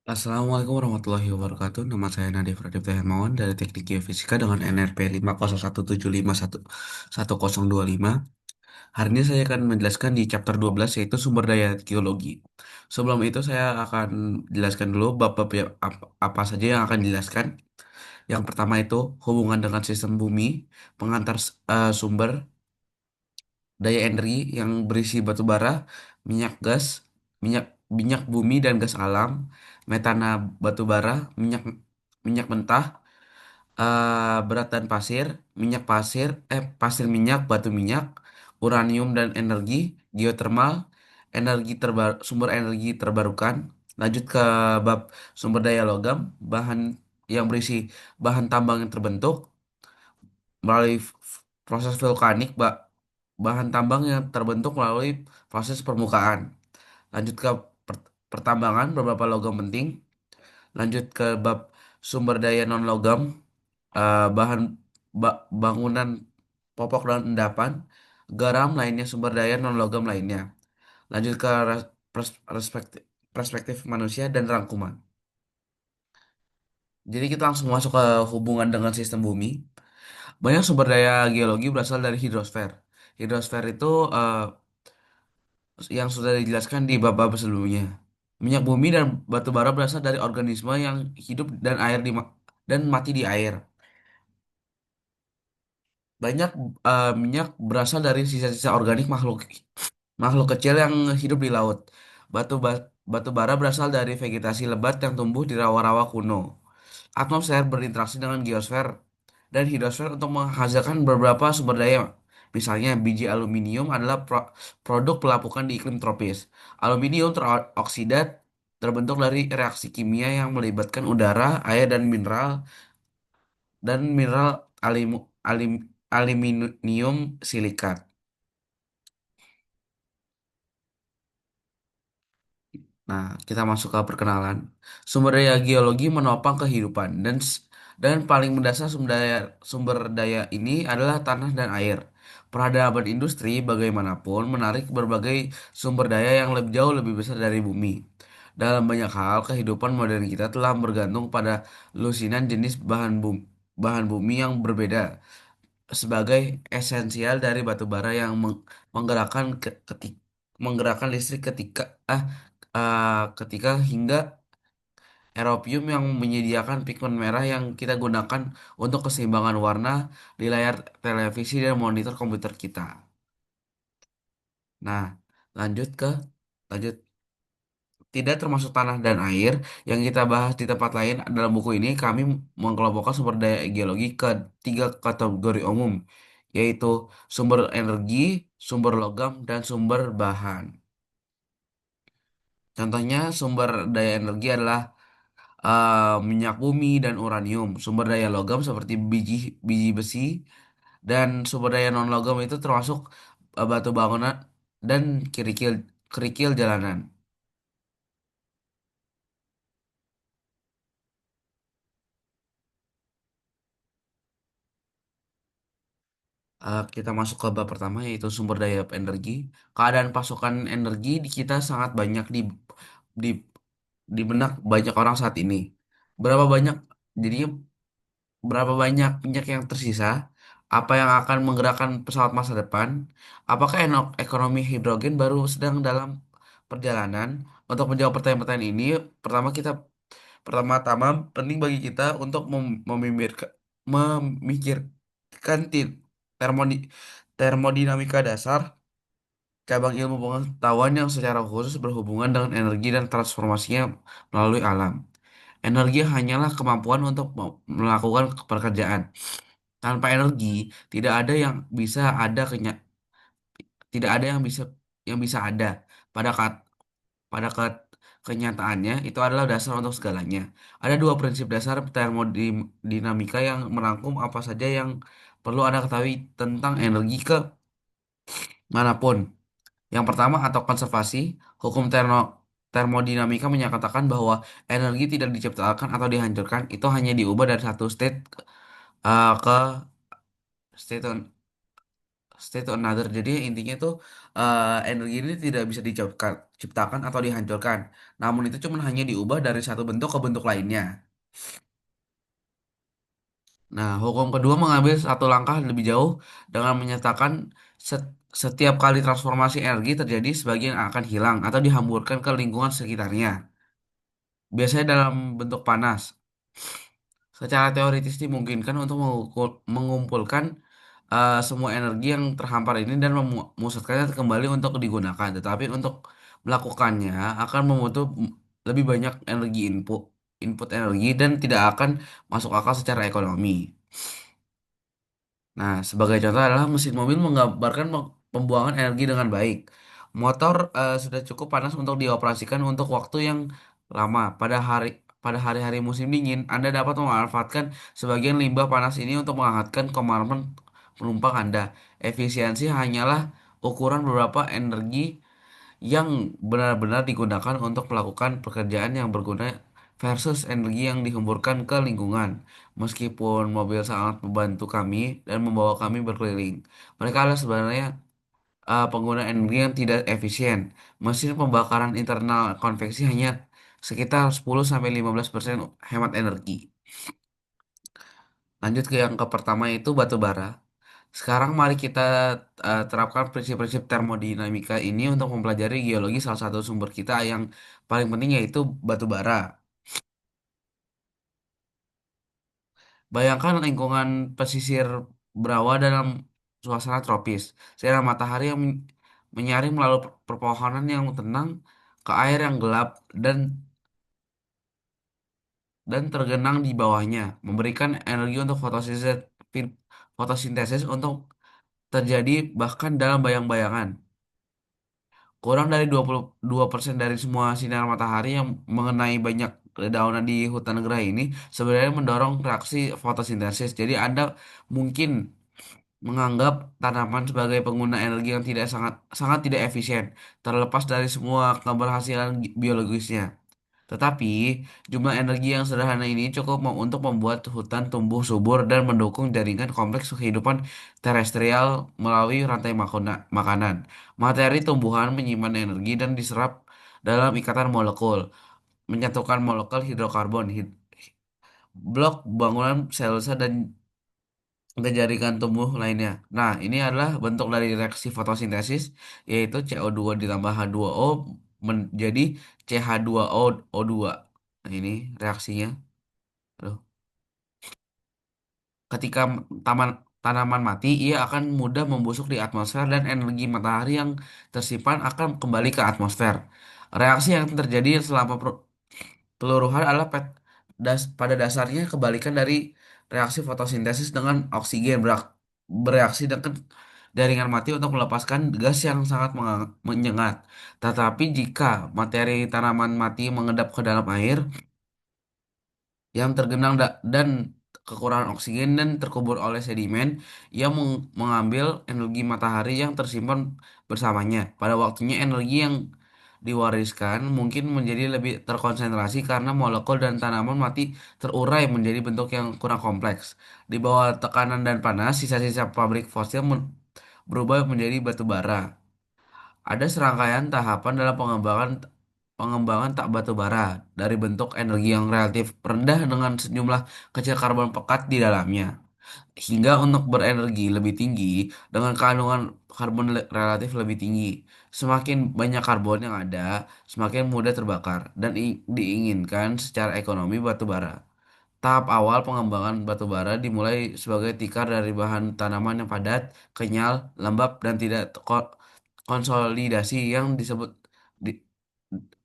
Assalamualaikum warahmatullahi wabarakatuh. Nama saya Nadif Raditya Hermawan dari Teknik Geofisika dengan NRP 50175111025. Hari ini saya akan menjelaskan di chapter 12 yaitu sumber daya geologi. Sebelum itu saya akan jelaskan dulu bab-bab apa saja yang akan dijelaskan. Yang pertama itu hubungan dengan sistem bumi, pengantar sumber, daya energi yang berisi batu bara, minyak gas, minyak minyak bumi dan gas alam, metana batu bara, minyak minyak mentah, berat dan pasir, minyak pasir, pasir minyak, batu minyak, uranium dan energi, geotermal, sumber energi terbarukan. Lanjut ke bab sumber daya logam, bahan yang berisi bahan tambang yang terbentuk melalui proses vulkanik, bahan tambang yang terbentuk melalui proses permukaan. Lanjut ke pertambangan beberapa logam penting. Lanjut ke bab sumber daya non logam, bahan bangunan pokok dan endapan, garam lainnya sumber daya non logam lainnya. Lanjut ke perspektif perspektif manusia dan rangkuman. Jadi kita langsung masuk ke hubungan dengan sistem bumi. Banyak sumber daya geologi berasal dari hidrosfer. Hidrosfer itu yang sudah dijelaskan di bab-bab sebelumnya. Minyak bumi dan batu bara berasal dari organisme yang hidup dan dan mati di air. Banyak minyak berasal dari sisa-sisa organik makhluk makhluk kecil yang hidup di laut. Batu bara berasal dari vegetasi lebat yang tumbuh di rawa-rawa kuno. Atmosfer berinteraksi dengan geosfer dan hidrosfer untuk menghasilkan beberapa sumber daya. Misalnya, biji aluminium adalah produk pelapukan di iklim tropis. Aluminium teroksida terbentuk dari reaksi kimia yang melibatkan udara, air, dan mineral aluminium silikat. Nah, kita masuk ke perkenalan. Sumber daya geologi menopang kehidupan dan paling mendasar sumber daya ini adalah tanah dan air. Peradaban industri bagaimanapun menarik berbagai sumber daya yang jauh lebih besar dari bumi. Dalam banyak hal, kehidupan modern kita telah bergantung pada lusinan jenis bahan bumi yang berbeda sebagai esensial dari batu bara yang menggerakkan menggerakkan listrik ketika hingga eropium yang menyediakan pigmen merah yang kita gunakan untuk keseimbangan warna di layar televisi dan monitor komputer kita. Nah, lanjut ke lanjut tidak termasuk tanah dan air yang kita bahas di tempat lain dalam buku ini, kami mengelompokkan sumber daya geologi ke tiga kategori umum, yaitu sumber energi, sumber logam, dan sumber bahan. Contohnya sumber daya energi adalah minyak bumi dan uranium. Sumber daya logam seperti biji biji besi dan sumber daya non logam itu termasuk batu bangunan dan kerikil kerikil jalanan. Kita masuk ke bab pertama yaitu sumber daya energi. Keadaan pasokan energi di kita sangat banyak di di benak banyak orang saat ini. Berapa banyak jadinya berapa banyak minyak yang tersisa? Apa yang akan menggerakkan pesawat masa depan? Apakah ekonomi hidrogen baru sedang dalam perjalanan? Untuk menjawab pertanyaan-pertanyaan ini, pertama-tama penting bagi kita untuk memikirkan termodinamika dasar, cabang ilmu pengetahuan yang secara khusus berhubungan dengan energi dan transformasinya melalui alam. Energi hanyalah kemampuan untuk melakukan pekerjaan. Tanpa energi, tidak ada yang bisa ada tidak ada yang bisa ada pada kenyataannya itu adalah dasar untuk segalanya. Ada dua prinsip dasar termodinamika yang merangkum apa saja yang perlu Anda ketahui tentang energi ke manapun. Yang pertama atau konservasi, hukum termodinamika menyatakan bahwa energi tidak diciptakan atau dihancurkan, itu hanya diubah dari satu state ke state state to another. Jadi intinya tuh energi ini tidak bisa diciptakan atau dihancurkan. Namun itu cuma hanya diubah dari satu bentuk ke bentuk lainnya. Nah, hukum kedua mengambil satu langkah lebih jauh dengan menyatakan setiap kali transformasi energi terjadi, sebagian akan hilang atau dihamburkan ke lingkungan sekitarnya. Biasanya dalam bentuk panas. Secara teoritis dimungkinkan untuk mengumpulkan semua energi yang terhampar ini dan memusatkannya kembali untuk digunakan. Tetapi untuk melakukannya akan membutuhkan lebih banyak energi input energi dan tidak akan masuk akal secara ekonomi. Nah, sebagai contoh adalah mesin mobil menggambarkan pembuangan energi dengan baik. Motor sudah cukup panas untuk dioperasikan untuk waktu yang lama. Pada hari-hari musim dingin, Anda dapat memanfaatkan sebagian limbah panas ini untuk menghangatkan kompartemen penumpang Anda. Efisiensi hanyalah ukuran beberapa energi yang benar-benar digunakan untuk melakukan pekerjaan yang berguna versus energi yang dihemburkan ke lingkungan. Meskipun mobil sangat membantu kami dan membawa kami berkeliling, mereka adalah sebenarnya pengguna energi yang tidak efisien. Mesin pembakaran internal konveksi hanya sekitar 10-15% hemat energi. Lanjut ke yang ke pertama yaitu batu bara. Sekarang mari kita terapkan prinsip-prinsip termodinamika ini untuk mempelajari geologi salah satu sumber kita yang paling penting yaitu batu bara. Bayangkan lingkungan pesisir berawa dalam suasana tropis. Sinar matahari yang menyaring melalui perpohonan yang tenang ke air yang gelap dan tergenang di bawahnya, memberikan energi untuk fotosintesis untuk terjadi bahkan dalam bayang-bayangan. Kurang dari 22% dari semua sinar matahari yang mengenai banyak dedaunan di hutan gerah ini sebenarnya mendorong reaksi fotosintesis. Jadi Anda mungkin menganggap tanaman sebagai pengguna energi yang tidak sangat sangat tidak efisien, terlepas dari semua keberhasilan biologisnya. Tetapi, jumlah energi yang sederhana ini cukup untuk membuat hutan tumbuh subur dan mendukung jaringan kompleks kehidupan terestrial melalui rantai makanan. Materi tumbuhan menyimpan energi dan diserap dalam ikatan molekul, menyatukan molekul hidrokarbon, blok bangunan selulosa dan jaringan tumbuh lainnya. Nah, ini adalah bentuk dari reaksi fotosintesis, yaitu CO2 ditambah H2O menjadi CH2O2. Nah, ini reaksinya. Aduh. Ketika tanaman mati, ia akan mudah membusuk di atmosfer dan energi matahari yang tersimpan akan kembali ke atmosfer. Reaksi yang terjadi selama peluruhan adalah pada dasarnya kebalikan dari reaksi fotosintesis dengan oksigen bereaksi dengan jaringan mati untuk melepaskan gas yang sangat menyengat. Tetapi jika materi tanaman mati mengendap ke dalam air yang tergenang dan kekurangan oksigen dan terkubur oleh sedimen, ia mengambil energi matahari yang tersimpan bersamanya. Pada waktunya energi yang diwariskan mungkin menjadi lebih terkonsentrasi karena molekul dan tanaman mati terurai menjadi bentuk yang kurang kompleks. Di bawah tekanan dan panas, sisa-sisa pabrik fosil berubah menjadi batu bara. Ada serangkaian tahapan dalam pengembangan pengembangan tak batu bara dari bentuk energi yang relatif rendah dengan sejumlah kecil karbon pekat di dalamnya hingga untuk berenergi lebih tinggi dengan kandungan karbon relatif lebih tinggi. Semakin banyak karbon yang ada, semakin mudah terbakar dan diinginkan secara ekonomi batu bara. Tahap awal pengembangan batu bara dimulai sebagai tikar dari bahan tanaman yang padat, kenyal, lembab, dan tidak konsolidasi yang disebut di-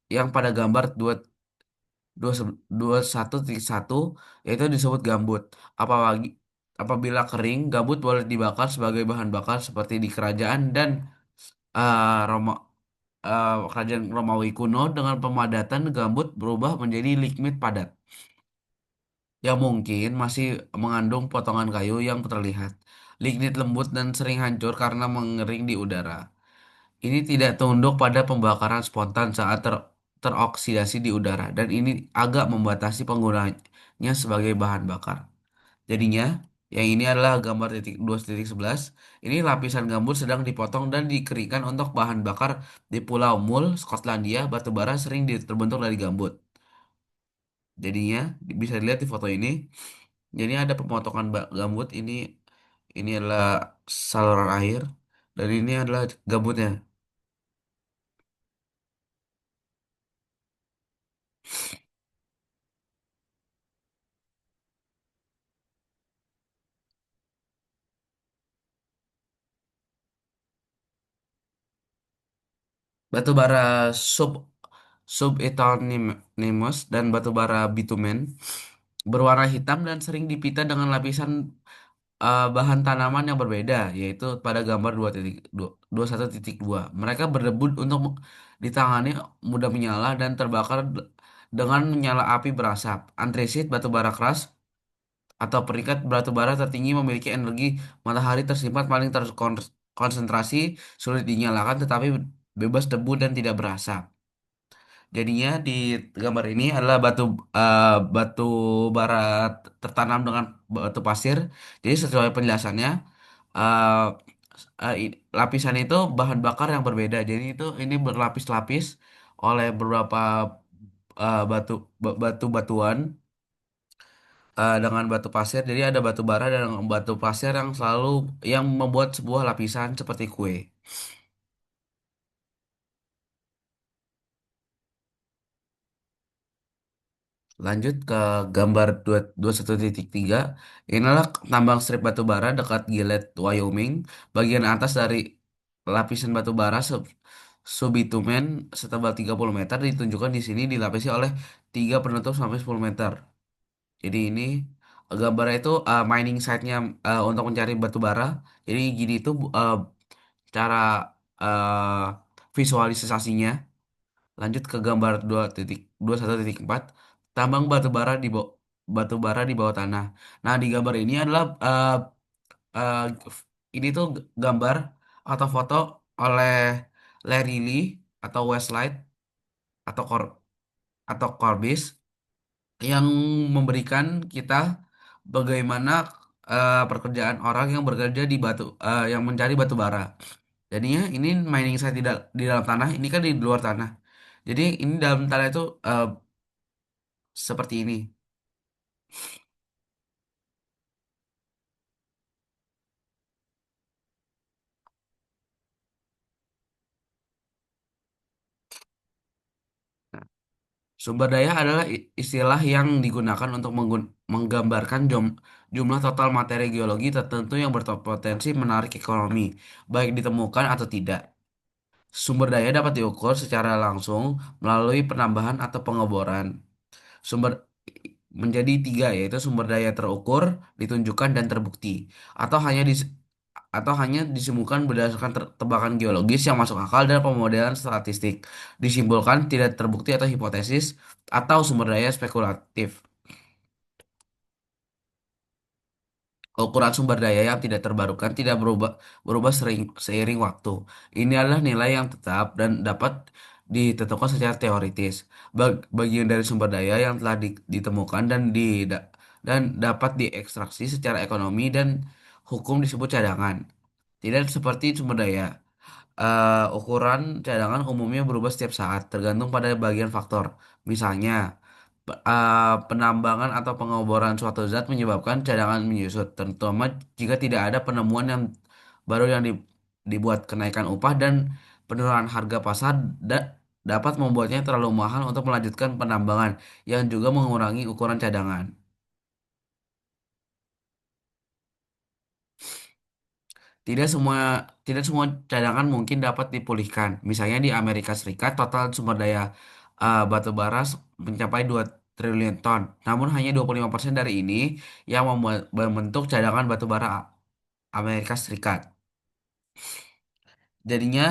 yang pada gambar 21.1 yaitu disebut gambut. Apalagi apabila kering, gambut boleh dibakar sebagai bahan bakar seperti di kerajaan dan Roma kerajaan Romawi kuno dengan pemadatan gambut berubah menjadi lignit padat yang mungkin masih mengandung potongan kayu yang terlihat. Lignit lembut dan sering hancur karena mengering di udara. Ini tidak tunduk pada pembakaran spontan saat teroksidasi di udara dan ini agak membatasi penggunaannya sebagai bahan bakar. Jadinya, Yang ini adalah gambar titik 2.11. Ini lapisan gambut sedang dipotong dan dikeringkan untuk bahan bakar di Pulau Mull, Skotlandia. Batu bara sering terbentuk dari gambut. Jadinya bisa dilihat di foto ini. Jadi ada pemotongan gambut. Ini adalah saluran air dan ini adalah gambutnya. Batu bara sub subitonemus dan batu bara bitumen berwarna hitam dan sering dipita dengan lapisan bahan tanaman yang berbeda, yaitu pada gambar 21.2. Mereka berebut untuk ditangani mudah menyala dan terbakar dengan menyala api berasap. Antrasit, batu bara keras atau perikat batu bara tertinggi memiliki energi matahari tersimpan paling terkonsentrasi, sulit dinyalakan tetapi bebas debu dan tidak berasap. Jadinya di gambar ini adalah batu bara tertanam dengan batu pasir. Jadi sesuai penjelasannya, uh, lapisan itu bahan bakar yang berbeda. Jadi ini berlapis-lapis oleh beberapa batu-batuan dengan batu pasir. Jadi ada batu bara dan batu pasir yang selalu yang membuat sebuah lapisan seperti kue. Lanjut ke gambar 21.3. Inilah tambang strip batu bara dekat Gillette, Wyoming. Bagian atas dari lapisan batu bara subbitumen setebal 30 meter ditunjukkan di sini dilapisi oleh tiga penutup sampai 10 meter. Jadi ini gambarnya itu mining site-nya untuk mencari batu bara. Jadi gini itu cara uh, visualisasinya. Lanjut ke gambar 21.4. Tambang batu bara di bawah tanah. Nah, di gambar ini adalah eh, ini tuh gambar atau foto oleh Larry Lee atau Westlight atau Corbis yang memberikan kita bagaimana pekerjaan orang yang bekerja yang mencari batu bara. Jadinya ini mining site di dalam tanah, ini kan di luar tanah. Jadi ini dalam tanah itu seperti ini. Nah, sumber daya adalah istilah yang digunakan untuk menggambarkan jumlah total materi geologi tertentu yang berpotensi menarik ekonomi, baik ditemukan atau tidak. Sumber daya dapat diukur secara langsung melalui penambahan atau pengeboran. Sumber menjadi tiga, yaitu sumber daya terukur, ditunjukkan, dan terbukti, atau hanya disimpulkan berdasarkan tebakan geologis yang masuk akal dan pemodelan statistik, disimpulkan tidak terbukti atau hipotesis, atau sumber daya spekulatif. Ukuran sumber daya yang tidak terbarukan tidak berubah seiring waktu. Ini adalah nilai yang tetap dan dapat ditentukan secara teoritis. Bagian dari sumber daya yang telah ditemukan dan dapat diekstraksi secara ekonomi dan hukum disebut cadangan. Tidak seperti sumber daya. Ukuran cadangan umumnya berubah setiap saat, tergantung pada bagian faktor. Misalnya, penambangan atau pengeboran suatu zat menyebabkan cadangan menyusut, terutama jika tidak ada penemuan yang baru yang dibuat kenaikan upah dan penurunan harga pasar dapat membuatnya terlalu mahal untuk melanjutkan penambangan, yang juga mengurangi ukuran cadangan. Tidak semua tidak semua cadangan mungkin dapat dipulihkan. Misalnya di Amerika Serikat total sumber daya batu bara mencapai 2 triliun ton. Namun hanya 25% dari ini yang membentuk cadangan batu bara Amerika Serikat. Jadinya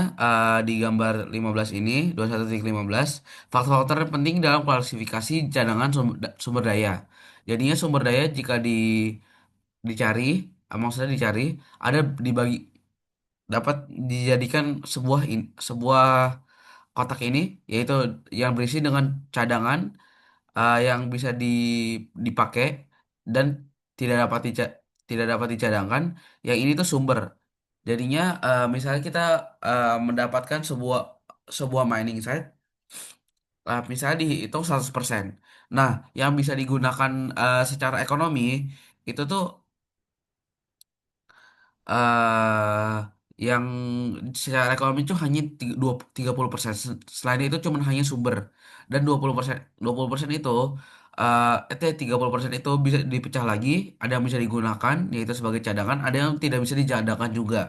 di gambar 15 ini 21.15 faktor-faktor penting dalam klasifikasi cadangan sumber daya. Jadinya sumber daya jika dicari, maksudnya dicari ada dibagi dapat dijadikan sebuah kotak ini, yaitu yang berisi dengan cadangan yang bisa dipakai dan tidak dapat tidak dapat dicadangkan, yang ini tuh sumber. Jadinya misalnya kita mendapatkan sebuah sebuah mining site, misalnya dihitung 100%. Nah, yang bisa digunakan secara ekonomi itu tuh eh yang secara ekonomi itu hanya 30%. Selain itu cuma hanya sumber. Dan 20% itu 30% itu bisa dipecah lagi, ada yang bisa digunakan yaitu sebagai cadangan, ada yang tidak bisa dicadangkan juga.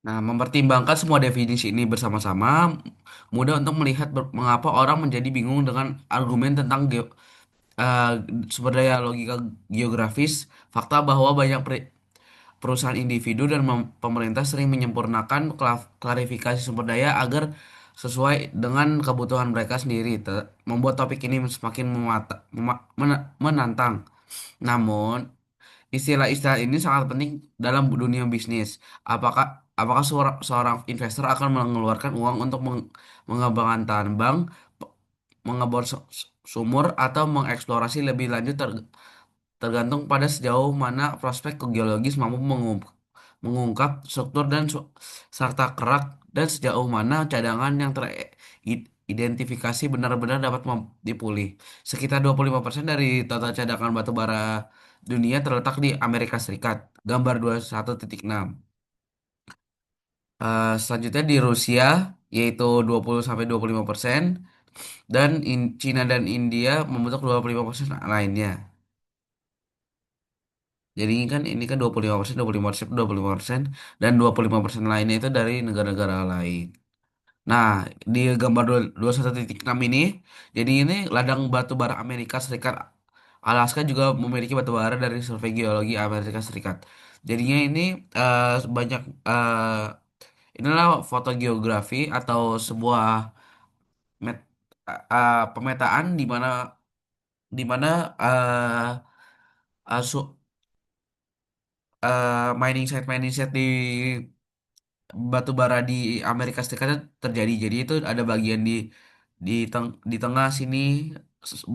Nah, mempertimbangkan semua definisi ini bersama-sama, mudah untuk melihat mengapa orang menjadi bingung dengan argumen tentang eh, sumber daya logika geografis, fakta bahwa banyak perusahaan individu dan pemerintah sering menyempurnakan klarifikasi sumber daya agar sesuai dengan kebutuhan mereka sendiri, membuat topik ini semakin menantang. Namun, istilah-istilah ini sangat penting dalam dunia bisnis. Apakah seorang investor akan mengeluarkan uang untuk mengembangkan tambang, pe- mengebor sumur, atau mengeksplorasi lebih lanjut tergantung pada sejauh mana prospek geologis mampu mengungkap struktur dan serta kerak, dan sejauh mana cadangan yang teridentifikasi benar-benar dapat dipulih. Sekitar 25% dari total cadangan batu bara dunia terletak di Amerika Serikat. Gambar 21.6. Selanjutnya di Rusia yaitu 20-25%, dan Cina dan India membentuk 25% lainnya. Jadi ini kan 25%, 25%, 25%, dan 25% lainnya itu dari negara-negara lain. Nah, di gambar 21.6 ini, jadi ini ladang batu bara Amerika Serikat Alaska juga memiliki batu bara dari Survei Geologi Amerika Serikat. Jadinya ini banyak inilah foto geografi atau sebuah pemetaan di mana uh, su- mining site di batu bara di Amerika Serikat terjadi. Jadi itu ada bagian di tengah sini,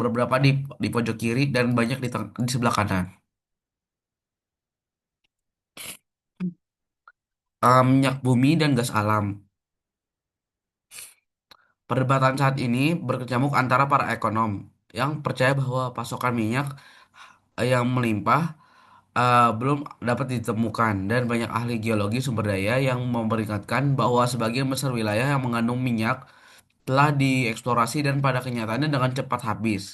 beberapa di pojok kiri, dan banyak di sebelah kanan. Minyak bumi dan gas alam. Perdebatan saat ini berkecamuk antara para ekonom yang percaya bahwa pasokan minyak yang melimpah belum dapat ditemukan, dan banyak ahli geologi sumber daya yang memperingatkan bahwa sebagian besar wilayah yang mengandung minyak telah dieksplorasi dan pada kenyataannya dengan cepat habis.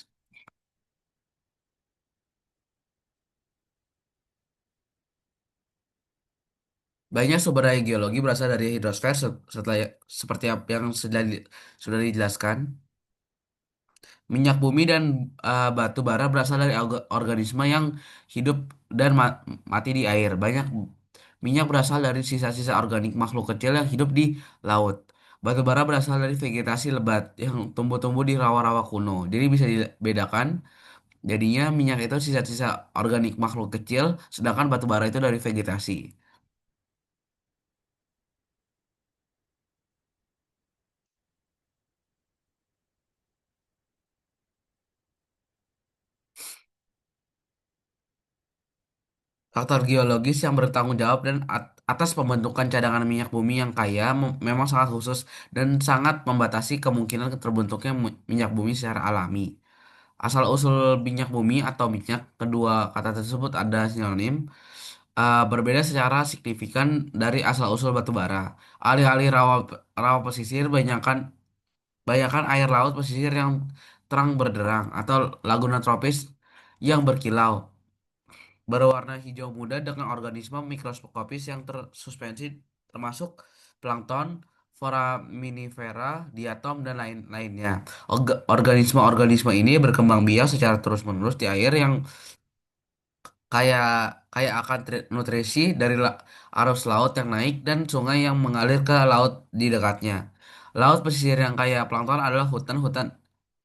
Banyak sumber daya geologi berasal dari hidrosfer, setelah seperti apa yang sudah dijelaskan. Minyak bumi dan batu bara berasal dari organisme yang hidup dan mati di air. Banyak minyak berasal dari sisa-sisa organik makhluk kecil yang hidup di laut. Batu bara berasal dari vegetasi lebat yang tumbuh-tumbuh di rawa-rawa kuno. Jadi bisa dibedakan. Jadinya minyak itu sisa-sisa organik makhluk kecil, sedangkan batu bara itu dari vegetasi. Faktor geologis yang bertanggung jawab dan atas pembentukan cadangan minyak bumi yang kaya memang sangat khusus dan sangat membatasi kemungkinan terbentuknya minyak bumi secara alami. Asal-usul minyak bumi atau minyak, kedua kata tersebut ada sinonim, berbeda secara signifikan dari asal-usul batu bara. Alih-alih rawa rawa pesisir, banyakkan air laut pesisir yang terang benderang atau laguna tropis yang berkilau, berwarna hijau muda dengan organisme mikroskopis yang tersuspensi, termasuk plankton, foraminifera, diatom, dan lain-lainnya. Organisme-organisme ini berkembang biak secara terus-menerus di air yang kaya kaya akan nutrisi dari arus laut yang naik dan sungai yang mengalir ke laut di dekatnya. Laut pesisir yang kaya plankton adalah hutan hutan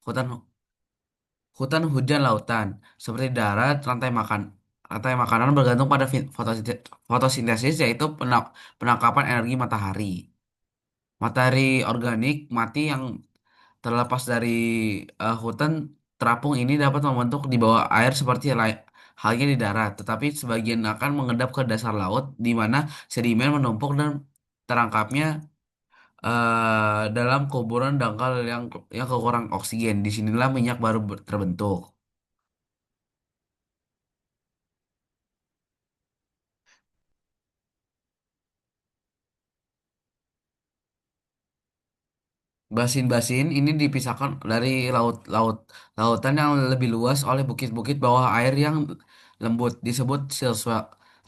hutan Hutan, hujan, lautan. Seperti darat, rantai makanan bergantung pada fotosintesis, yaitu penangkapan energi matahari. Matahari organik mati yang terlepas dari hutan terapung ini dapat membentuk di bawah air seperti halnya di darat, tetapi sebagian akan mengendap ke dasar laut di mana sedimen menumpuk dan terangkapnya dalam kuburan dangkal yang kekurangan oksigen. Disinilah minyak baru terbentuk. Basin-basin ini dipisahkan dari lautan yang lebih luas oleh bukit-bukit bawah air yang lembut, disebut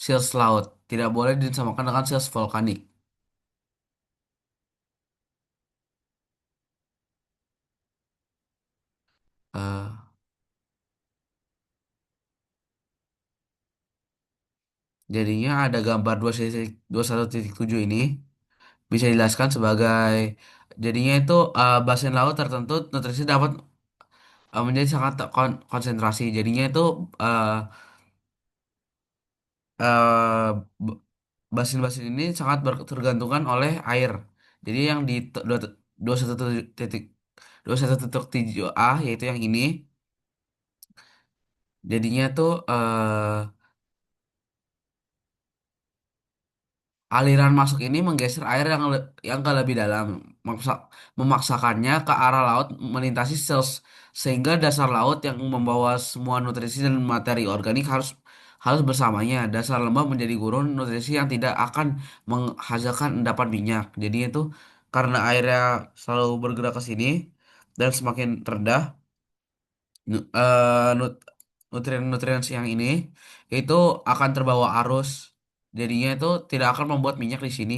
silts laut. Tidak boleh disamakan dengan silts vulkanik. Eh, jadinya ada gambar 21.7 ini bisa dijelaskan sebagai, jadinya itu basin laut tertentu nutrisi dapat menjadi sangat konsentrasi. Jadinya itu eh, eh, b- basin-basin ini sangat tergantungan oleh air. Jadi yang di 21.7 A yaitu yang ini, jadinya tuh aliran masuk ini menggeser air yang ke lebih dalam, memaksakannya ke arah laut melintasi sehingga dasar laut yang membawa semua nutrisi dan materi organik harus harus bersamanya. Dasar lembab menjadi gurun nutrisi yang tidak akan menghasilkan endapan minyak. Jadi itu karena airnya selalu bergerak ke sini dan semakin rendah nu- eh, nut- nutrien-nutrien yang ini itu akan terbawa arus. Jadinya itu tidak akan membuat minyak di sini.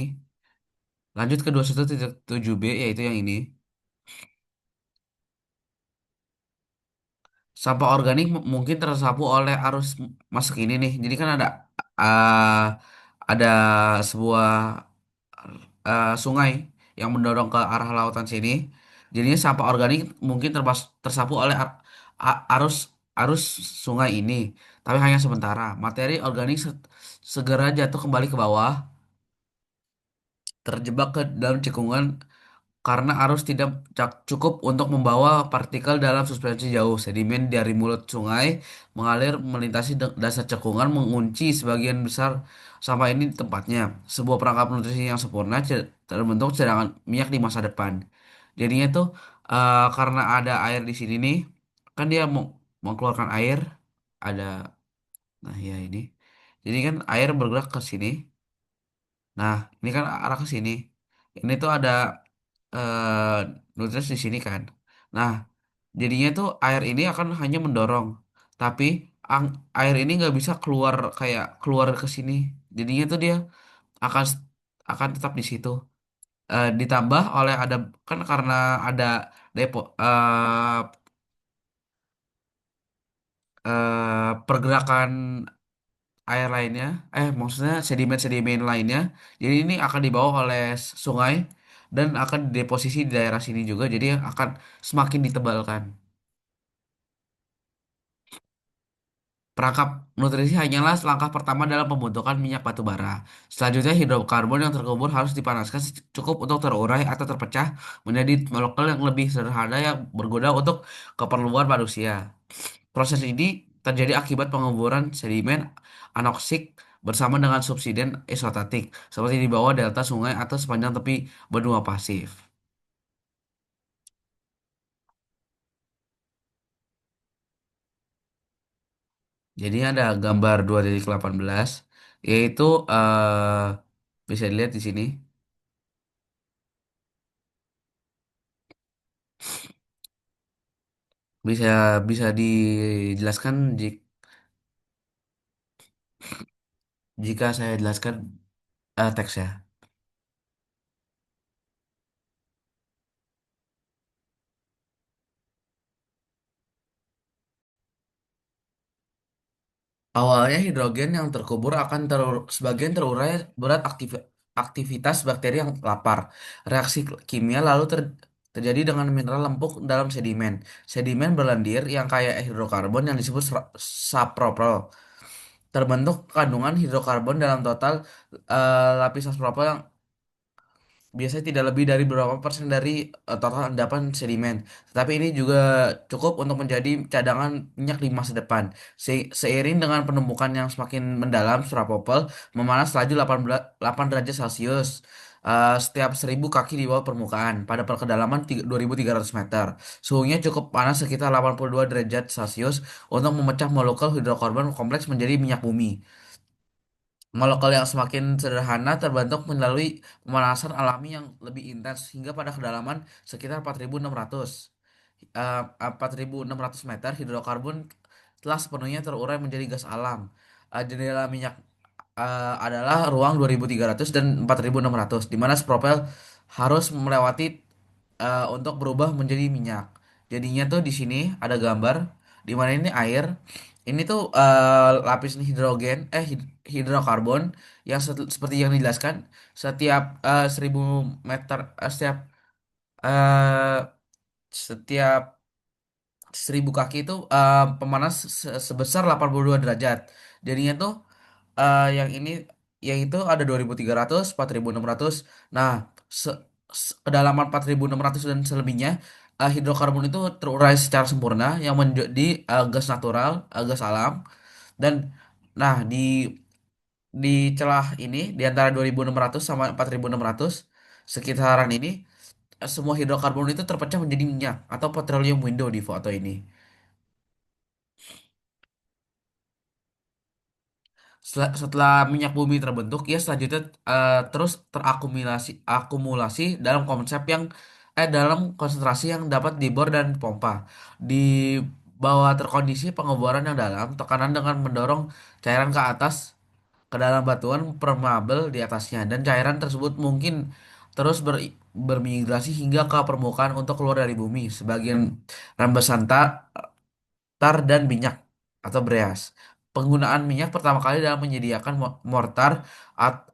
Lanjut ke 21.7 B yaitu yang ini. Sampah organik mungkin tersapu oleh arus masuk ini nih. Jadi kan uh, ada sebuah sungai yang mendorong ke arah lautan sini. Jadinya sampah organik mungkin tersapu oleh arus arus sungai ini, tapi hanya sementara. Materi organik segera jatuh kembali ke bawah, terjebak ke dalam cekungan karena arus tidak cukup untuk membawa partikel dalam suspensi jauh. Sedimen dari mulut sungai mengalir melintasi dasar cekungan mengunci sebagian besar sampah ini di tempatnya. Sebuah perangkap nutrisi yang sempurna terbentuk cadangan minyak di masa depan. Jadinya tuh karena ada air di sini nih, kan dia mau mengeluarkan air, ada, nah ya ini. Jadi kan air bergerak ke sini. Nah, ini kan arah ke sini. Ini tuh ada eh nutrisi di sini kan. Nah, jadinya tuh air ini akan hanya mendorong, tapi air ini nggak bisa keluar kayak keluar ke sini. Jadinya tuh dia akan akan tetap di situ. Ditambah oleh ada, kan karena ada depo pergerakan air lainnya, maksudnya sedimen-sedimen lainnya. Jadi ini akan dibawa oleh sungai dan akan dideposisi di daerah sini juga. Jadi akan semakin ditebalkan. Perangkap nutrisi hanyalah langkah pertama dalam pembentukan minyak batu bara. Selanjutnya, hidrokarbon yang terkubur harus dipanaskan cukup untuk terurai atau terpecah menjadi molekul yang lebih sederhana yang berguna untuk keperluan manusia. Proses ini terjadi akibat penguburan sedimen anoksik bersama dengan subsiden isostatik, seperti di bawah delta sungai atau sepanjang tepi benua pasif. Jadi ada gambar 2.18, yaitu bisa dilihat di sini. Bisa bisa dijelaskan jika saya jelaskan teksnya. Awalnya hidrogen yang terkubur akan sebagian terurai berat aktivitas bakteri yang lapar. Reaksi kimia lalu terjadi dengan mineral lempuk dalam sedimen. Sedimen berlendir yang kaya hidrokarbon yang disebut sapropel. Terbentuk kandungan hidrokarbon dalam total lapisan sapropel yang biasanya tidak lebih dari beberapa persen dari total endapan sedimen. Tetapi ini juga cukup untuk menjadi cadangan minyak di masa depan. Seiring dengan penumbukan yang semakin mendalam, Surapopel memanas laju 18 8 derajat Celcius setiap 1.000 kaki di bawah permukaan pada kedalaman 2.300 meter. Suhunya cukup panas sekitar 82 derajat Celcius untuk memecah molekul hidrokarbon kompleks menjadi minyak bumi. Molekul yang semakin sederhana terbentuk melalui pemanasan alami yang lebih intens hingga pada kedalaman sekitar 4.600 4.600 meter hidrokarbon telah sepenuhnya terurai menjadi gas alam. Jendela minyak adalah ruang 2.300 dan 4.600 di mana propel harus melewati untuk berubah menjadi minyak. Jadinya tuh di sini ada gambar di mana ini air. Ini tuh lapis hidrogen hidrokarbon yang seperti yang dijelaskan setiap 1.000 meter eh, setiap 1.000 kaki itu pemanas sebesar 82 derajat. Jadinya tuh yang ini yang itu ada 2.300, 4.600. Nah, kedalaman 4.600 dan selebihnya hidrokarbon itu terurai secara sempurna yang menjadi gas natural, gas alam dan nah di celah ini di antara 2.600 sama 4.600 sekitaran ini semua hidrokarbon itu terpecah menjadi minyak atau petroleum window di foto ini. Setelah minyak bumi terbentuk, ia selanjutnya terus akumulasi dalam dalam konsentrasi yang dapat dibor dan pompa. Di bawah terkondisi pengeboran yang dalam, tekanan dengan mendorong cairan ke atas ke dalam batuan permeabel di atasnya dan cairan tersebut mungkin terus bermigrasi hingga ke permukaan untuk keluar dari bumi. Sebagian rembesan tar dan minyak atau beras. Penggunaan minyak pertama kali dalam menyediakan mortar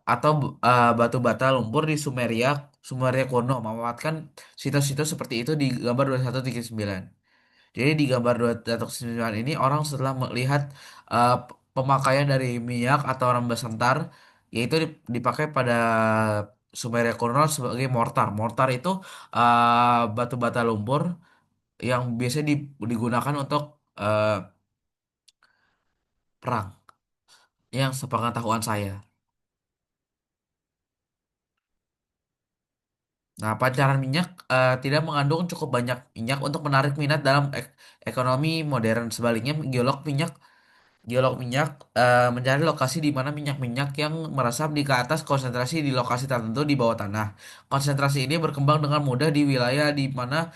atau batu bata lumpur di Sumeria kuno memanfaatkan situs-situs seperti itu di gambar 2139. Jadi di gambar 2139 ini orang setelah melihat pemakaian dari minyak atau rembesan tar yaitu dipakai pada Sumeria kuno sebagai mortar. Mortar itu batu bata lumpur yang biasanya digunakan untuk eh, perang yang sepengetahuan saya. Nah, pancaran minyak tidak mengandung cukup banyak minyak untuk menarik minat dalam ekonomi modern. Sebaliknya, geolog minyak mencari lokasi di mana minyak-minyak yang meresap di ke atas konsentrasi di lokasi tertentu di bawah tanah. Konsentrasi ini berkembang dengan mudah di wilayah di mana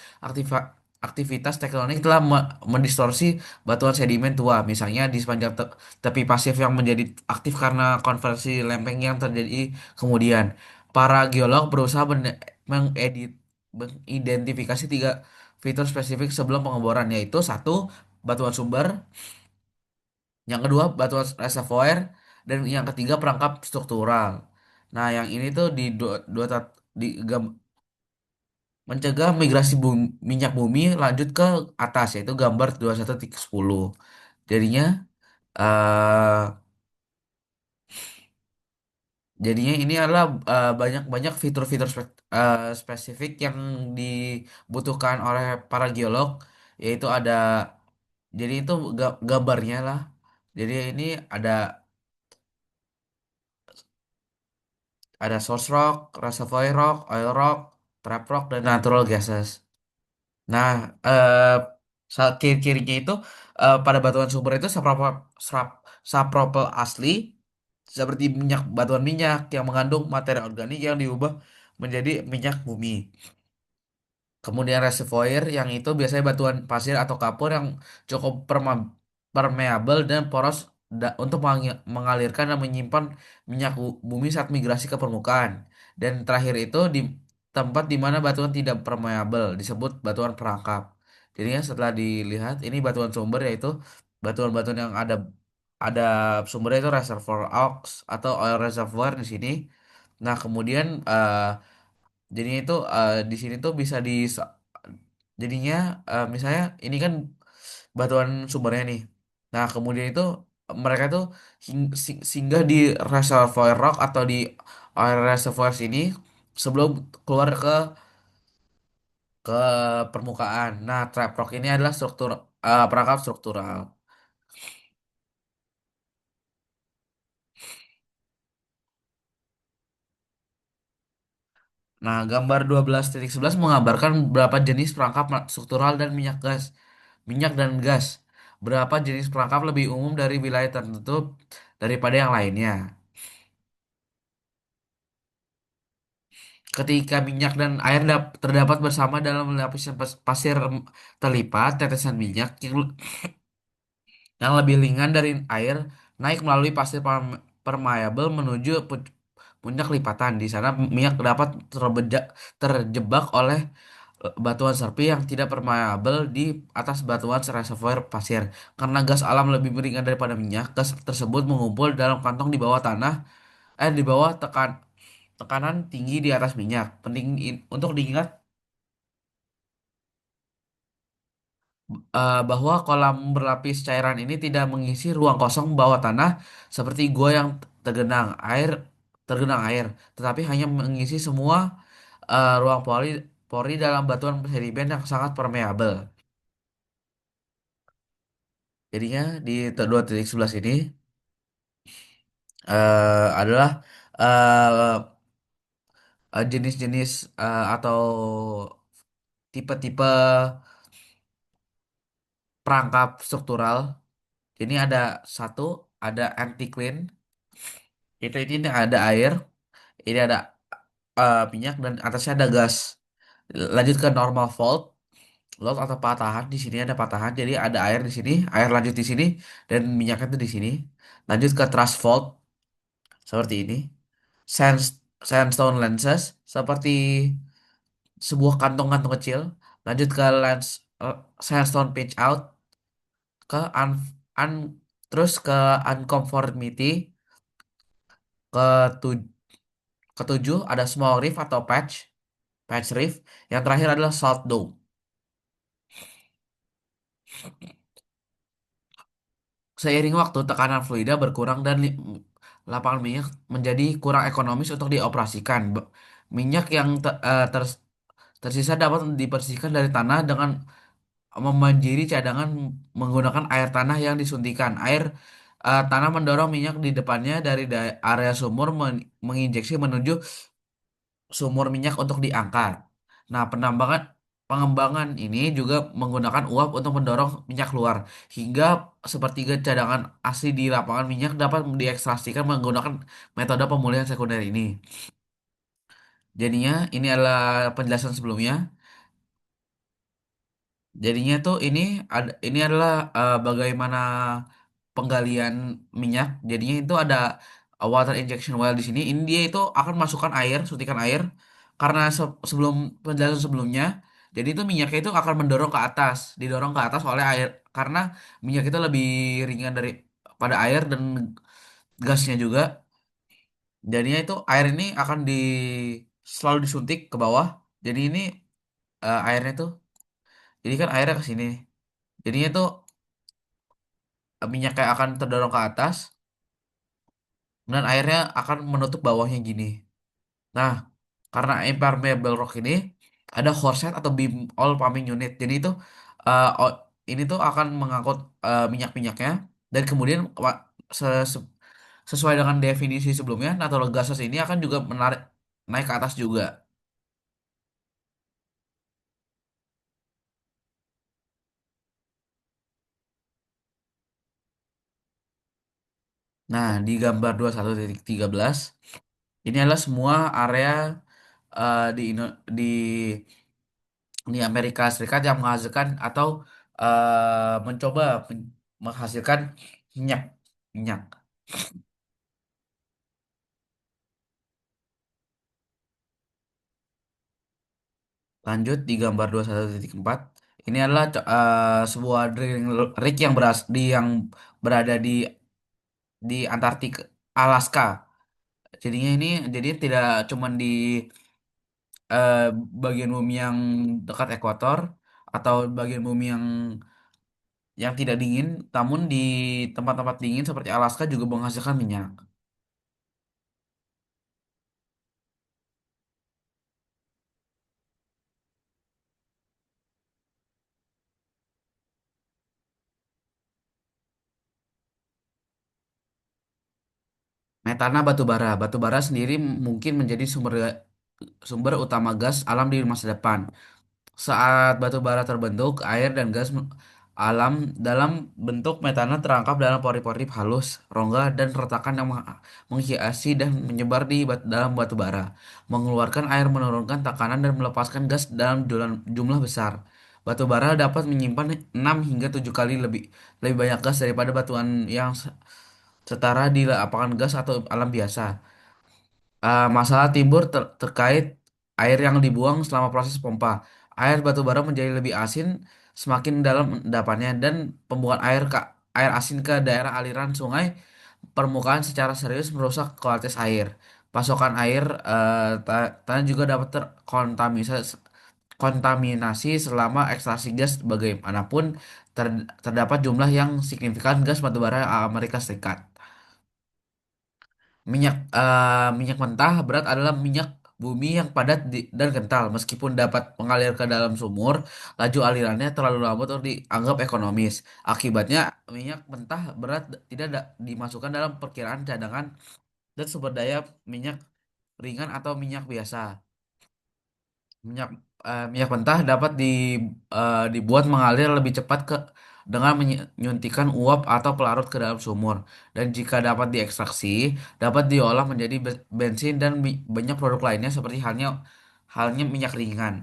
aktivitas tektonik telah mendistorsi batuan sedimen tua, misalnya di sepanjang tepi pasif yang menjadi aktif karena konversi lempeng yang terjadi kemudian. Para geolog berusaha mengidentifikasi tiga fitur spesifik sebelum pengeboran, yaitu satu, batuan sumber, yang kedua batuan reservoir, dan yang ketiga perangkap struktural. Nah, yang ini tuh di mencegah migrasi minyak bumi lanjut ke atas yaitu gambar 21.10. Jadinya eh jadinya ini adalah banyak-banyak fitur-fitur spesifik yang dibutuhkan oleh para geolog, yaitu ada jadi itu gambarnya lah. Jadi ini ada source rock, reservoir rock, oil rock, trap rock, dan natural gases. Nah, ciri-cirinya itu pada batuan sumber itu sapropel asli seperti batuan minyak yang mengandung materi organik yang diubah menjadi minyak bumi. Kemudian reservoir yang itu biasanya batuan pasir atau kapur yang cukup permeabel dan poros untuk mengalirkan dan menyimpan minyak bumi saat migrasi ke permukaan. Dan terakhir itu di tempat di mana batuan tidak permeabel disebut batuan perangkap. Jadinya setelah dilihat ini batuan sumber yaitu batuan-batuan yang ada sumbernya itu reservoir ox atau oil reservoir di sini. Nah, kemudian jadi itu di sini tuh bisa Jadinya misalnya ini kan batuan sumbernya nih. Nah, kemudian itu mereka tuh singgah di reservoir rock atau di air reservoir sini sebelum keluar ke permukaan. Nah, trap rock ini adalah perangkap struktural. Nah, gambar 12.11 menggambarkan berapa jenis perangkap struktural dan minyak dan gas. Berapa jenis perangkap lebih umum dari wilayah tertentu daripada yang lainnya. Ketika minyak dan air terdapat bersama dalam lapisan pasir terlipat, tetesan minyak yang lebih ringan dari air naik melalui pasir permeable menuju puncak lipatan. Di sana minyak dapat terjebak oleh batuan serpi yang tidak permeable di atas batuan reservoir pasir. Karena gas alam lebih ringan daripada minyak, gas tersebut mengumpul dalam kantong di bawah di bawah tekanan tinggi di atas minyak. Penting untuk diingat bahwa kolam berlapis cairan ini tidak mengisi ruang kosong bawah tanah seperti gua yang tergenang air, tetapi hanya mengisi semua ruang pori pori dalam batuan sedimen yang sangat permeabel. Jadinya di 2.11 ini adalah jenis-jenis atau tipe-tipe perangkap struktural. Ini ada satu, ada anticline. Ini ada air, ini ada minyak dan atasnya ada gas. Lanjut ke normal fault, load atau patahan. Di sini ada patahan, jadi ada air di sini, air lanjut di sini, dan minyaknya itu di sini. Lanjut ke thrust fault seperti ini. Sandstone lenses seperti sebuah kantong-kantong kecil. Lanjut ke eh, sandstone pinch out ke un- terus ke unconformity ke ketujuh ada small reef atau patch reef. Yang terakhir adalah salt dome. Seiring waktu, tekanan fluida berkurang dan lapangan minyak menjadi kurang ekonomis untuk dioperasikan. Minyak yang tersisa dapat dibersihkan dari tanah dengan membanjiri cadangan menggunakan air tanah yang disuntikan. Tanah mendorong minyak di depannya dari area sumur menginjeksi menuju sumur minyak untuk diangkat. Nah, pengembangan ini juga menggunakan uap untuk mendorong minyak keluar hingga sepertiga cadangan asli di lapangan minyak dapat diekstraksikan menggunakan metode pemulihan sekunder ini. Jadinya ini adalah penjelasan sebelumnya. Jadinya tuh ini adalah bagaimana penggalian minyak. Jadinya itu ada water injection well di sini. Ini dia itu akan masukkan air, suntikan air karena sebelum penjelasan sebelumnya. Jadi itu minyaknya itu akan mendorong ke atas, didorong ke atas oleh air karena minyak itu lebih ringan dari pada air dan gasnya juga. Jadinya itu air ini akan selalu disuntik ke bawah. Jadi ini airnya tuh, jadi kan airnya ke sini. Jadinya tuh minyaknya akan terdorong ke atas dan airnya akan menutup bawahnya gini. Nah, karena impermeable rock ini ada corset atau beam all pumping unit. Jadi itu ini tuh akan mengangkut minyak-minyaknya dan kemudian se- se- sesuai dengan definisi sebelumnya, natural gases ini akan juga menarik naik ke atas juga. Nah, di gambar 21.13 ini adalah semua area di di Amerika Serikat yang menghasilkan atau mencoba menghasilkan minyak minyak. Lanjut di gambar 21.4 ini adalah sebuah drilling rig yang berada di Antartika Alaska. Jadi tidak cuman di eh, bagian bumi yang dekat ekuator, atau bagian bumi yang tidak dingin, namun di tempat-tempat dingin seperti Alaska juga menghasilkan minyak. Metana batu bara. Batu bara sendiri mungkin menjadi sumber utama gas alam di masa depan. Saat batu bara terbentuk, air dan gas alam dalam bentuk metana terangkap dalam pori-pori halus, rongga, dan retakan yang menghiasi dan menyebar di dalam batu bara. Mengeluarkan air menurunkan tekanan dan melepaskan gas dalam jumlah besar. Batu bara dapat menyimpan 6 hingga 7 kali lebih lebih banyak gas daripada batuan yang setara di lapangan gas atau alam biasa. Masalah timbul terkait air yang dibuang selama proses pompa. Air batu bara menjadi lebih asin semakin dalam endapannya dan pembuangan air asin ke daerah aliran sungai permukaan secara serius merusak kualitas air. Pasokan air tanah juga dapat kontaminasi selama ekstraksi gas bagaimanapun terdapat jumlah yang signifikan gas batu bara Amerika Serikat. Minyak mentah berat adalah minyak bumi yang padat dan kental. Meskipun dapat mengalir ke dalam sumur, laju alirannya terlalu lambat untuk dianggap ekonomis. Akibatnya, minyak mentah berat tidak dimasukkan dalam perkiraan cadangan dan sumber daya minyak ringan atau minyak biasa. Minyak minyak mentah dapat dibuat mengalir lebih cepat dengan menyuntikkan uap atau pelarut ke dalam sumur. Dan jika dapat diekstraksi, dapat diolah menjadi bensin dan banyak produk lainnya seperti halnya minyak ringan.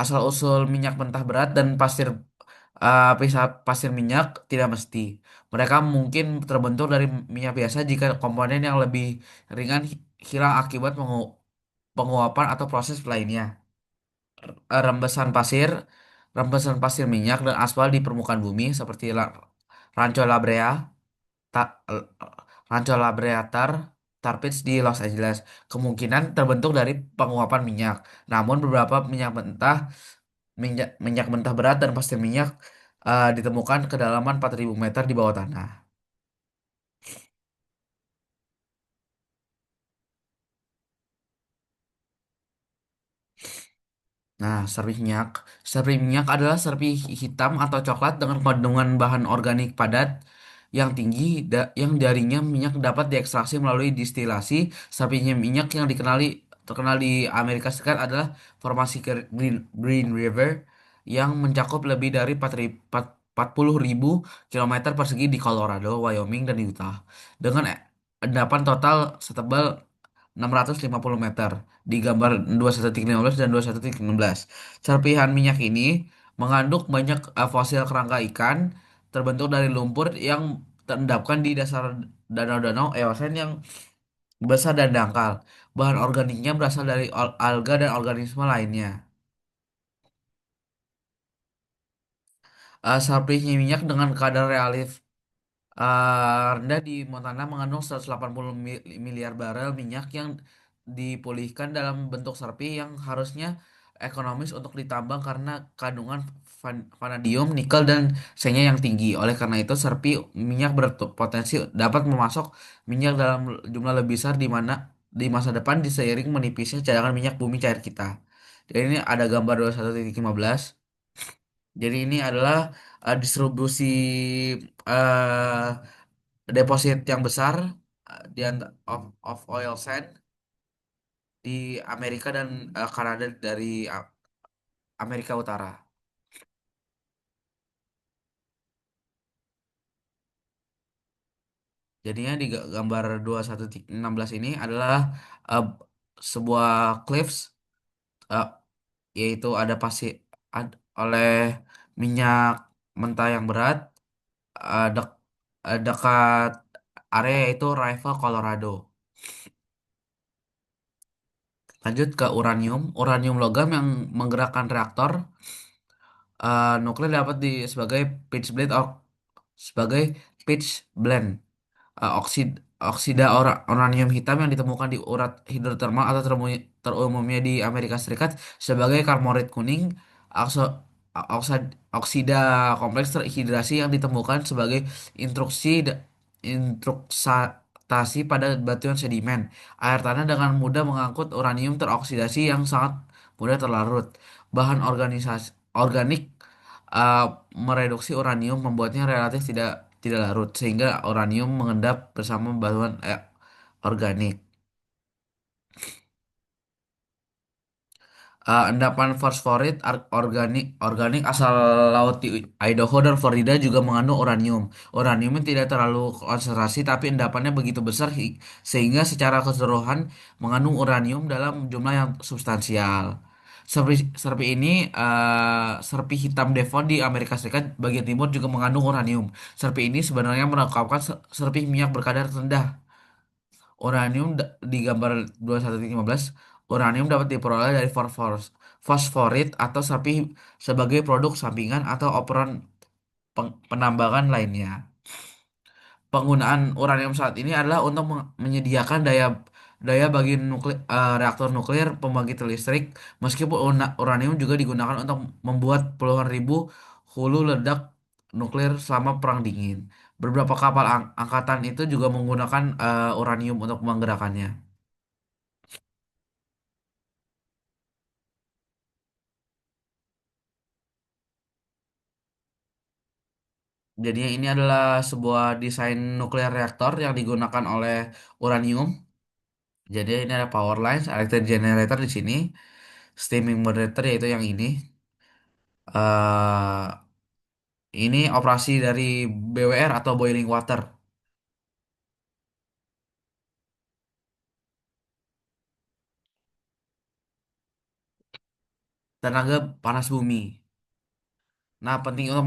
Asal-usul minyak mentah berat dan pasir minyak tidak mesti. Mereka mungkin terbentuk dari minyak biasa jika komponen yang lebih ringan hilang akibat penguapan atau proses lainnya. eh, rembesan pasir, rembesan pasir minyak dan aspal di permukaan bumi seperti Rancho La Brea, eh, Rancho La Brea Tar Pits di Los Angeles kemungkinan terbentuk dari penguapan minyak. Namun beberapa minyak mentah berat dan pasir minyak ditemukan kedalaman 4.000 meter di bawah tanah. Nah, serpih minyak. Serpih minyak adalah serpih hitam atau coklat dengan kandungan bahan organik padat yang tinggi yang darinya minyak dapat diekstraksi melalui distilasi. Serpihnya minyak yang terkenal di Amerika Serikat adalah formasi Green River yang mencakup lebih dari 40.000 kilometer persegi di Colorado, Wyoming, dan Utah. Dengan endapan total setebal 650 meter di gambar 21.15 dan 21.16. Serpihan minyak ini mengandung banyak fosil kerangka ikan terbentuk dari lumpur yang terendapkan di dasar danau-danau eosen yang besar dan dangkal. Bahan organiknya berasal dari alga dan organisme lainnya. Serpihan minyak dengan kadar relatif rendah di Montana mengandung 180 miliar barel minyak yang dipulihkan dalam bentuk serpi yang harusnya ekonomis untuk ditambang karena kandungan vanadium, nikel, dan senya yang tinggi. Oleh karena itu, serpi minyak berpotensi dapat memasok minyak dalam jumlah lebih besar di masa depan seiring menipisnya cadangan minyak bumi cair kita. Jadi ini ada gambar 21.15. Jadi ini adalah distribusi deposit yang besar of oil sand di Amerika dan Kanada dari Amerika Utara. Jadinya di gambar 2116 ini adalah eh, sebuah cliffs eh, yaitu ada oleh minyak mentah yang berat eh, dek- dekat area yaitu Rival, Colorado. Lanjut ke uranium. Uranium logam yang menggerakkan reaktor nuklir dapat sebagai pitch blende sebagai pitch blend oksid. Oksida uranium hitam yang ditemukan di urat hidrotermal atau terumumnya di Amerika Serikat sebagai karmorit kuning. Oksida kompleks terhidrasi yang ditemukan sebagai intrusasi pada batuan sedimen. Air tanah dengan mudah mengangkut uranium teroksidasi yang sangat mudah terlarut. Bahan organik uh, mereduksi uranium membuatnya relatif tidak tidak larut sehingga uranium mengendap bersama batuan organik. Endapan fosforit organik asal laut di Idaho dan Florida juga mengandung uranium. Uranium tidak terlalu konsentrasi tapi endapannya begitu besar sehingga secara keseluruhan mengandung uranium dalam jumlah yang substansial. Serpi hitam Devon di Amerika Serikat bagian timur juga mengandung uranium. Serpi ini sebenarnya merupakan serpi minyak berkadar rendah. Di gambar 21.15, uranium dapat diperoleh dari fosforit atau sapi sebagai produk sampingan atau operan penambangan lainnya. Penggunaan uranium saat ini adalah untuk menyediakan daya daya bagi reaktor nuklir pembangkit listrik, meskipun uranium juga digunakan untuk membuat puluhan ribu hulu ledak nuklir selama Perang Dingin. Beberapa kapal angkatan itu juga menggunakan uranium untuk menggerakkannya. Jadinya ini adalah sebuah desain nuklir reaktor yang digunakan oleh uranium. Jadi ini ada power lines, electric generator di sini, steaming moderator yaitu yang ini. eh ini operasi dari BWR atau boiling water, tenaga panas bumi. Nah, penting untuk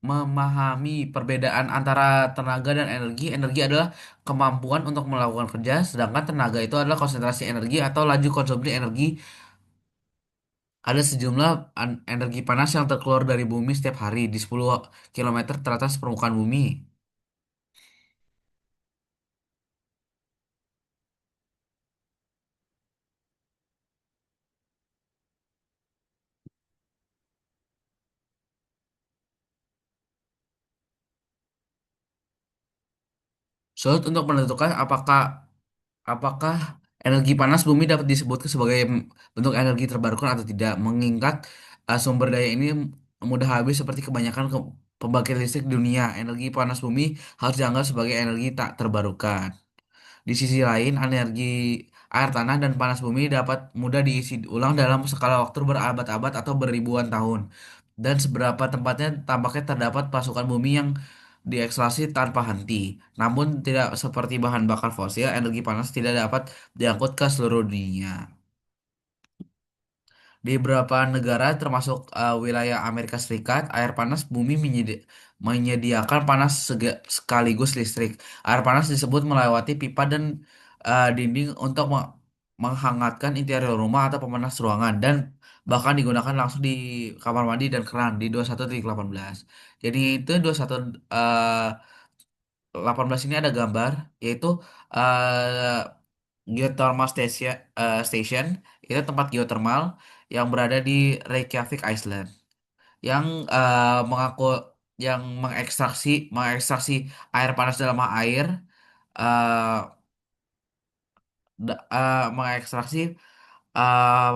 memahami perbedaan antara tenaga dan energi. Energi adalah kemampuan untuk melakukan kerja, sedangkan tenaga itu adalah konsentrasi energi atau laju konsumsi energi. Ada sejumlah energi panas yang terkeluar dari bumi setiap hari di 10 km teratas permukaan bumi. Sulit untuk menentukan apakah apakah energi panas bumi dapat disebut sebagai bentuk energi terbarukan atau tidak, mengingat sumber daya ini mudah habis seperti kebanyakan pembangkit listrik di dunia. Energi panas bumi harus dianggap sebagai energi tak terbarukan. Di sisi lain, energi air tanah dan panas bumi dapat mudah diisi ulang dalam skala waktu berabad-abad atau beribuan tahun. Dan seberapa tempatnya tampaknya terdapat pasukan bumi yang diekstraksi tanpa henti. Namun tidak seperti bahan bakar fosil, energi panas tidak dapat diangkut ke seluruh dunia. Di beberapa negara termasuk wilayah Amerika Serikat, air panas bumi menyediakan panas sekaligus listrik. Air panas disebut melewati pipa dan dinding untuk menghangatkan interior rumah atau pemanas ruangan dan bahkan digunakan langsung di kamar mandi dan keran di 21.18. Jadi itu 21.18 ini ada gambar yaitu uh, geothermal station itu tempat geotermal yang berada di Reykjavik, Iceland, yang mengaku yang mengekstraksi air panas dalam air, eh, mengekstraksi eh,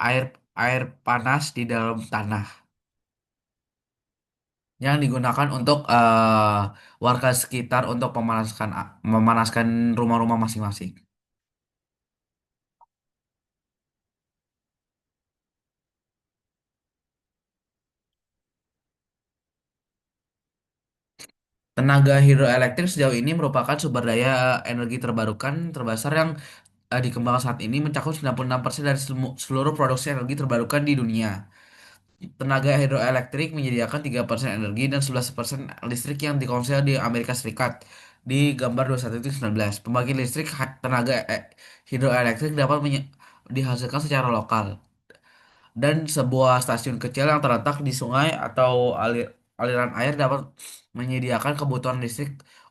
air air panas di dalam tanah yang digunakan untuk warga sekitar untuk memanaskan rumah-rumah masing-masing. Tenaga hidroelektrik sejauh ini merupakan sumber daya energi terbarukan terbesar yang dikembangkan saat ini, mencakup 96% dari seluruh produksi energi terbarukan di dunia. Tenaga hidroelektrik menyediakan 3% energi dan 11% listrik yang dikonsumsi di Amerika Serikat. Di gambar 21.19, pembangkit listrik tenaga hidroelektrik dapat dihasilkan secara lokal, dan sebuah stasiun kecil yang terletak di sungai atau aliran air dapat menyediakan kebutuhan listrik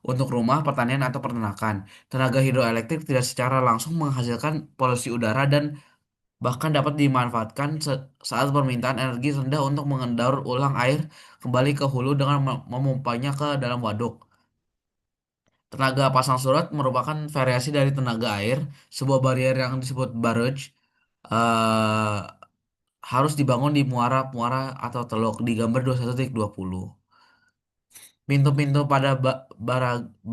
untuk rumah, pertanian, atau peternakan. Tenaga hidroelektrik tidak secara langsung menghasilkan polusi udara dan bahkan dapat dimanfaatkan saat permintaan energi rendah untuk mengendaur ulang air kembali ke hulu dengan memumpanya ke dalam waduk. Tenaga pasang surut merupakan variasi dari tenaga air, sebuah barrier yang disebut barrage, eh, harus dibangun di muara-muara atau teluk di gambar 21.20. Pintu-pintu pada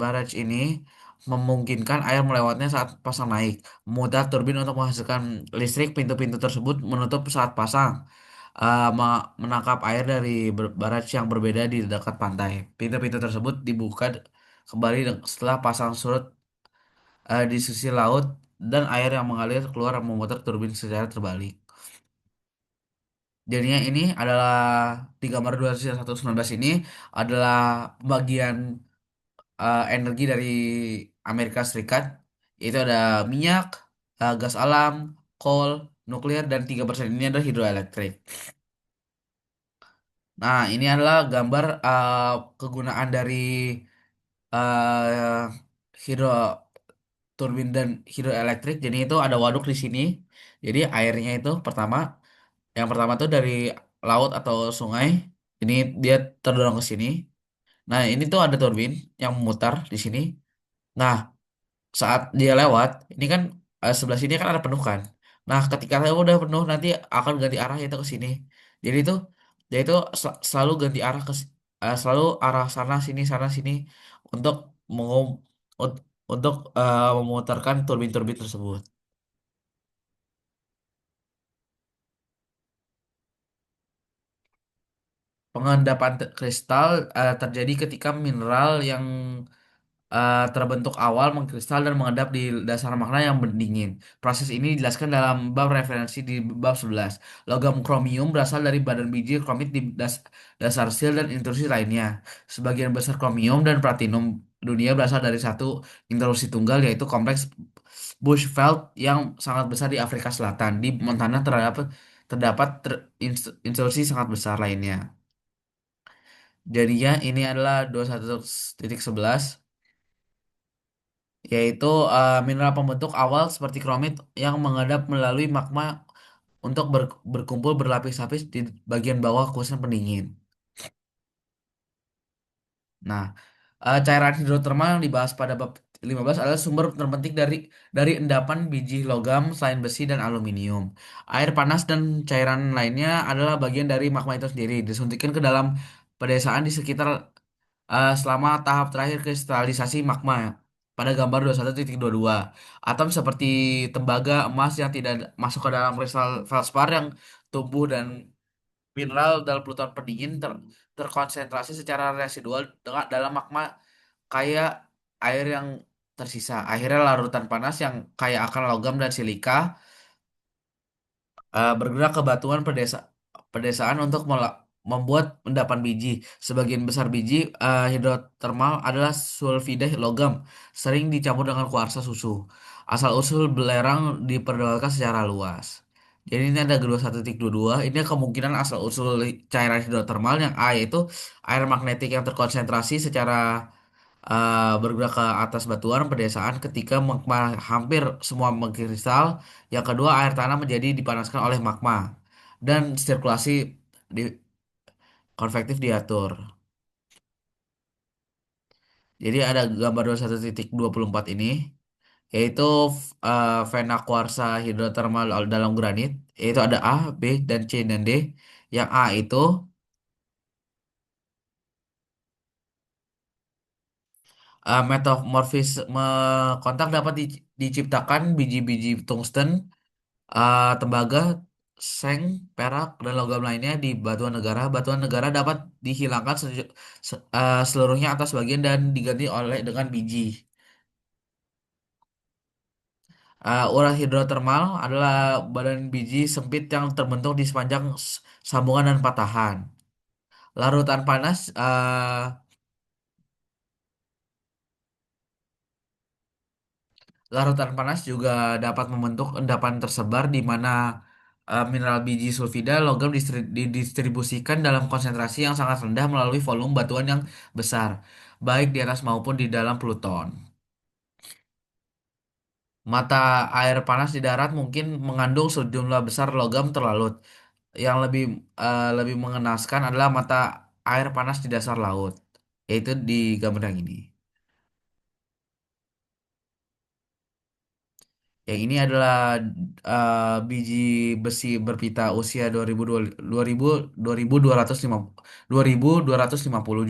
barrage ini memungkinkan air melewatnya saat pasang naik. Memutar turbin untuk menghasilkan listrik, pintu-pintu tersebut menutup saat pasang, menangkap air dari barrage yang berbeda di dekat pantai. Pintu-pintu tersebut dibuka kembali setelah pasang surut di sisi laut dan air yang mengalir keluar memutar turbin secara terbalik. Jadinya ini adalah di gambar 2119 ini adalah pembagian energi dari Amerika Serikat. Itu ada minyak, gas alam, coal, nuklir, dan 3% ini adalah hidroelektrik. Nah, ini adalah gambar kegunaan dari uh, hidro turbin dan hidroelektrik. Jadi itu ada waduk di sini. Jadi airnya itu yang pertama tuh dari laut atau sungai. Ini dia terdorong ke sini. Nah, ini tuh ada turbin yang memutar di sini. Nah, saat dia lewat, ini kan sebelah sini kan ada penuh kan. Nah, ketika saya udah penuh nanti akan ganti arah itu ke sini. Jadi itu dia itu selalu ganti arah selalu arah sana sini untuk mengum untuk memutarkan turbin-turbin tersebut. Pengendapan kristal terjadi ketika mineral yang terbentuk awal mengkristal dan mengendap di dasar magma yang berdingin. Proses ini dijelaskan dalam bab referensi di bab 11. Logam kromium berasal dari badan biji kromit di dasar sil dan intrusi lainnya. Sebagian besar kromium dan platinum dunia berasal dari satu intrusi tunggal yaitu kompleks Bushveld yang sangat besar di Afrika Selatan. Di Montana terdapat intrusi sangat besar lainnya. Jadinya ini adalah 21.11 yaitu mineral pembentuk awal seperti kromit yang mengendap melalui magma untuk berkumpul berlapis-lapis di bagian bawah kusen pendingin. Nah, cairan hidrotermal yang dibahas pada bab 15 adalah sumber terpenting dari endapan biji logam selain besi dan aluminium. Air panas dan cairan lainnya adalah bagian dari magma itu sendiri, disuntikkan ke dalam pedesaan di sekitar selama tahap terakhir kristalisasi magma pada gambar 21.22. Atom seperti tembaga emas yang tidak masuk ke dalam kristal feldspar yang tumbuh dan mineral dalam pluton pendingin terkonsentrasi secara residual dalam magma kaya air yang tersisa. Akhirnya larutan panas yang kaya akan logam dan silika bergerak ke batuan pedesaan untuk membuat endapan biji. Sebagian besar biji hidrotermal adalah sulfida logam, sering dicampur dengan kuarsa susu. Asal-usul belerang diperdebatkan secara luas. Jadi ini ada 21.22. Ini kemungkinan asal-usul cairan hidrotermal yang A yaitu air magnetik yang terkonsentrasi secara bergerak ke atas batuan pedesaan ketika magma hampir semua mengkristal. Yang kedua, air tanah menjadi dipanaskan oleh magma dan sirkulasi di konvektif diatur. Jadi ada gambar 21.24 ini yaitu vena kuarsa hidrotermal dalam granit yaitu ada A, B, dan C dan D. Yang A itu metamorfisme kontak dapat diciptakan biji-biji tungsten, tembaga, seng, perak, dan logam lainnya di batuan negara. Batuan negara dapat dihilangkan seluruhnya atau sebagian dan diganti oleh dengan biji. Urat hidrotermal adalah badan biji sempit yang terbentuk di sepanjang sambungan dan patahan. Larutan panas Larutan panas juga dapat membentuk endapan tersebar di mana mineral biji sulfida logam didistribusikan dalam konsentrasi yang sangat rendah melalui volume batuan yang besar. baik di atas maupun di dalam Pluton. Mata air panas di darat mungkin mengandung sejumlah besar logam terlarut. Yang lebih mengenaskan adalah mata air panas di dasar laut, yaitu di gambar yang ini. Yang ini adalah biji besi berpita usia 2250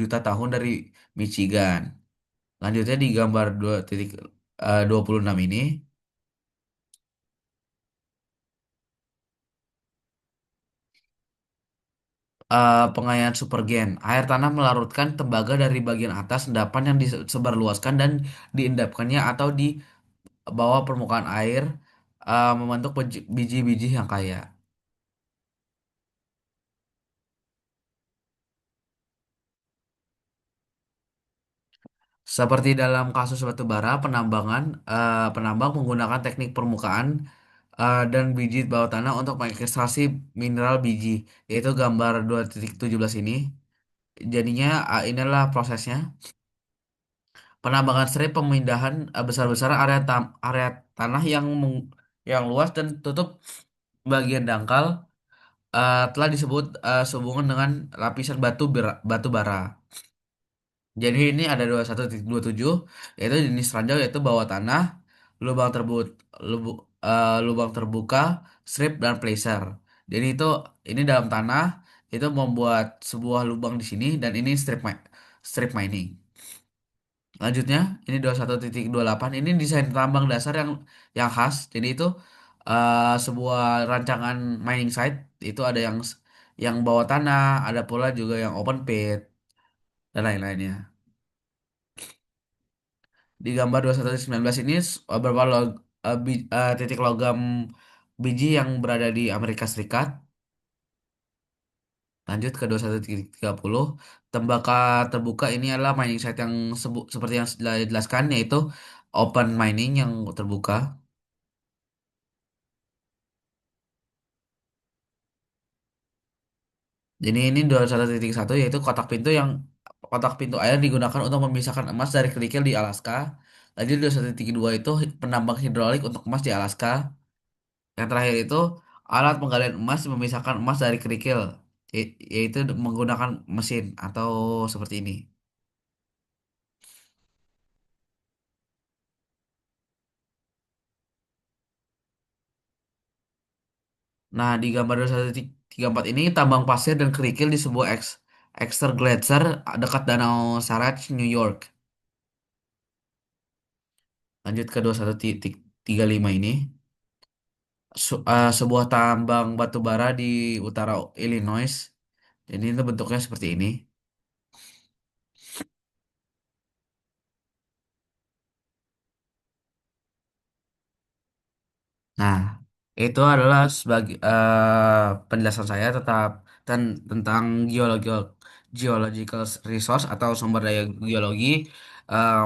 juta tahun dari Michigan. Lanjutnya di gambar 26 ini, pengayaan supergen. Air tanah melarutkan tembaga dari bagian atas endapan yang disebarluaskan dan diendapkannya atau di bawah permukaan air, membentuk biji-biji yang kaya. Seperti dalam kasus batu bara, penambang menggunakan teknik permukaan dan biji bawah tanah untuk mengekstraksi mineral biji, yaitu gambar 2.17 ini. Jadinya, inilah prosesnya. Penambangan strip pemindahan besar-besaran area tanah yang luas dan tutup bagian dangkal telah disebut sehubungan dengan lapisan batu bara. Jadi ini ada 21.27, yaitu jenis ranjau, yaitu bawah tanah, lubang terbuka, lubang terbuka, strip dan placer. Jadi ini dalam tanah itu membuat sebuah lubang di sini, dan ini strip mining. Lanjutnya, ini 21.28, ini desain tambang dasar yang khas. Jadi itu sebuah rancangan mining site, itu ada yang bawah tanah, ada pula juga yang open pit dan lain-lainnya. Di gambar 2119 ini beberapa titik logam biji yang berada di Amerika Serikat. Lanjut ke 21.30. Tembaka terbuka ini adalah mining site yang seperti yang sudah dijelaskan, yaitu open mining yang terbuka. Jadi ini 21.1, yaitu kotak pintu air digunakan untuk memisahkan emas dari kerikil di Alaska. Lanjut 21.2 itu penambang hidrolik untuk emas di Alaska. Yang terakhir itu alat penggalian emas memisahkan emas dari kerikil, yaitu menggunakan mesin atau seperti ini. Nah, di gambar 2134 ini tambang pasir dan kerikil di sebuah Exter Glacier dekat Danau Sarach, New York. Lanjut ke 21.35 ini. Sebuah tambang batu bara di utara Illinois. Jadi itu bentuknya seperti ini. Nah, itu adalah sebagai penjelasan saya tentang geological resource atau sumber daya geologi.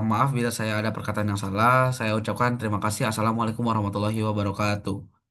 Maaf bila saya ada perkataan yang salah. Saya ucapkan terima kasih. Assalamualaikum warahmatullahi wabarakatuh.